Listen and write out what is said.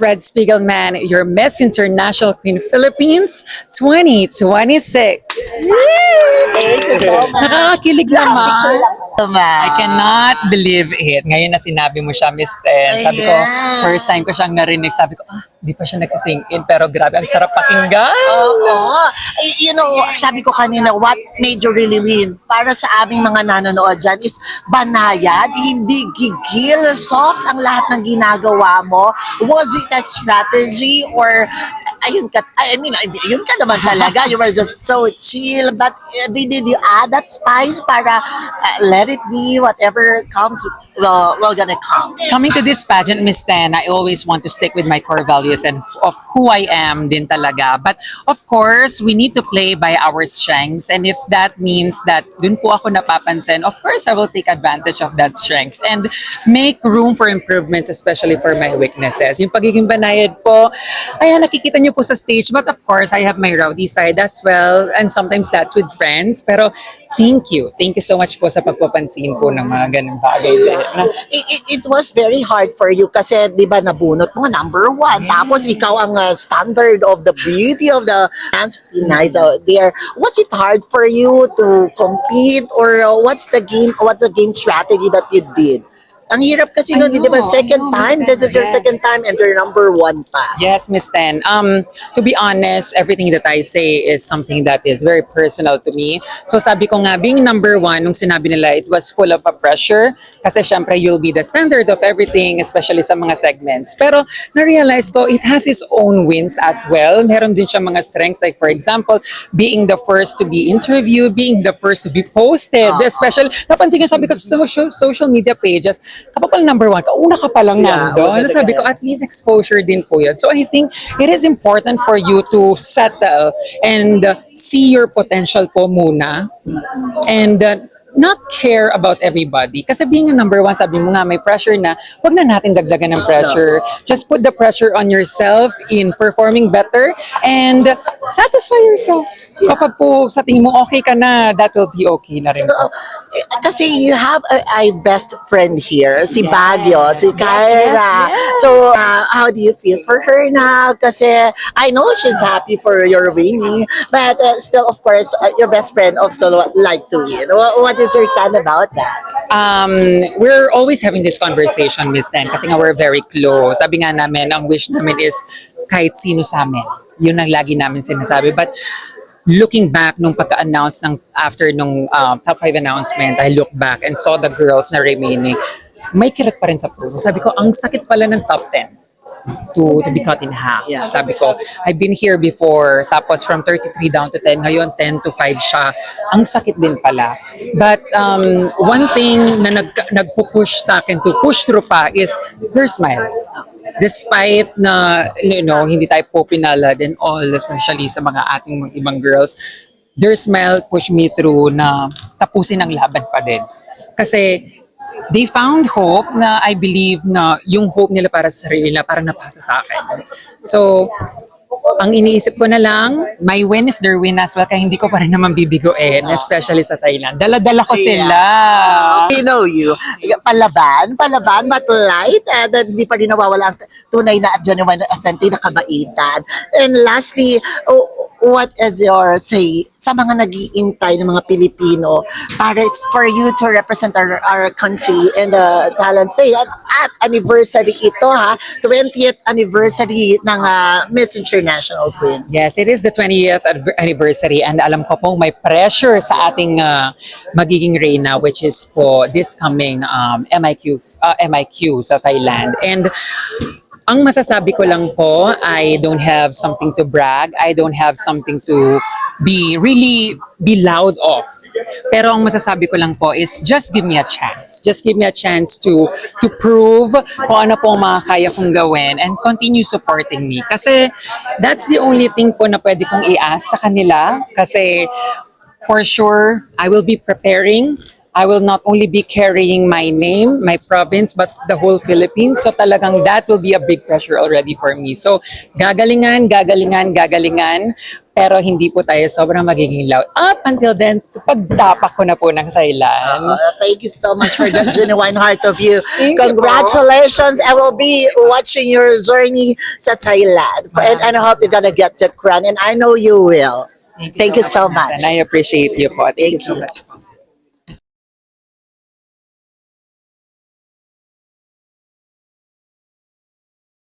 Red Spiegelman, your Miss International Queen Philippines 2026. Thank you so much. Nakakakilig naman. I I cannot believe it. Ngayon na sinabi mo siya, Miss Ten. Sabi ko, Ayan. first time ko siyang narinig. Sabi ko, di pa siya nagsising in. Pero grabe, ang sarap pakinggan. Oo. You know, sabi ko kanina, what made you really win? Para sa aming mga nanonood dyan is banayad, hindi gigil, soft ang lahat ng ginagawa mo. Was it a strategy or ayun ka, yun ka naman talaga. You were just so chill. But did you add that spice para let it be, whatever comes, well gonna come. Coming to this pageant, Miss Ten, I always want to stick with my core values and of who I am din talaga. But of course, we need to play by our strengths. And if that means that dun po ako napapansin, of course, I will take advantage of that strength and make room for improvements, especially for my weaknesses. Yung pagiging banayad po, ayan, nakikita niyo po sa stage. But of course, I have my rowdy side as well. And sometimes that's with friends. Pero thank you. Thank you so much po sa pagpapansin po ng mga ganung bagay din. It was very hard for you kasi di ba nabunot mo number one. Tapos ikaw ang standard of the beauty of the trans Pinays out there. Was it hard for you to compete or what's the game strategy that you did? Ang hirap kasi no, di ba second time, this is your second time and you're number one pa. Yes, Miss Ten. To be honest, everything that I say is something that is very personal to me. So sabi ko nga, being number one, nung sinabi nila, it was full of a pressure. Kasi syempre, you'll be the standard of everything, especially sa mga segments. Pero na-realize ko, it has its own wins as well. Meron din siya mga strengths. Like for example, being the first to be interviewed, being the first to be posted. Especially, napansin ko, sabi ko sa social media pages, kapapal number one, kauna ka palang nandun. So sabi ko, at least exposure din po yun. So I think it is important for you to settle and see your potential po muna. And not care about everybody. Kasi being a number one, sabi mo nga, may pressure na, wag na natin dagdagan ng pressure. Just put the pressure on yourself in performing better and satisfy yourself. Kapag po sa tingin mo okay ka na, that will be okay na rin po. Kasi you have a best friend here, si Baguio, si Kyra. yes. So, how do you feel for her now? Kasi I know she's happy for your winning, but still, of course, your best friend also likes to win. What is your stand about that? We're always having this conversation, Miss Ten, kasi nga we're very close. Sabi nga namin, ang wish namin is kahit sino sa amin. Yun ang lagi namin sinasabi. But looking back nung pagka-announce after nung top 5 announcement, I look back and saw the girls na remaining. May kilat pa rin sa puso. Sabi ko, ang sakit pala ng top 10 to be cut in half. Yeah. Sabi ko, I've been here before, tapos from 33 down to 10, ngayon 10 to 5 siya. Ang sakit din pala. But one thing na nagpupush sa akin to push through pa is their smile. Despite na, hindi tayo po pinalad and all, especially sa mga ating ibang girls, their smile pushed me through na tapusin ang laban pa din. Kasi they found hope na I believe na yung hope nila para sa sarili nila parang napasa sa akin. So, ang iniisip ko na lang, my win is their win as well, kaya hindi ko pa rin naman bibigoin, especially sa Thailand. Dala-dala ko sila. We know you. Palaban, but light. And hindi pa rin nawawala ang tunay na at genuine na authentic na kabaitan. And lastly, what is your say sa mga nag-iintay ng mga Pilipino para it's for you to represent our country and the talent say at anniversary ito 20th anniversary ng Miss International Queen. Yes, it is the 20th anniversary and alam ko pong may pressure sa ating magiging reyna, which is po this coming MIQ sa Thailand. And ang masasabi ko lang po, I don't have something to brag. I don't have something to be loud of. Pero ang masasabi ko lang po is just give me a chance. Just give me a chance to prove kung ano po ang mga kaya kong gawin and continue supporting me. Kasi that's the only thing po na pwede kong i-ask sa kanila. Kasi for sure, I will be preparing I will not only be carrying my name, my province, but the whole Philippines. So talagang that will be a big pressure already for me. So gagalingan, gagalingan, gagalingan. Pero hindi po tayo sobrang magiging loud. Up until then, pagtapak ko na po ng Thailand. Thank you so much for that genuine heart of you. Thank you Congratulations. I will be watching your journey sa Thailand. And I hope you're gonna get the crown. And I know you will. Thank you so much. And I appreciate you po. Thank you so much.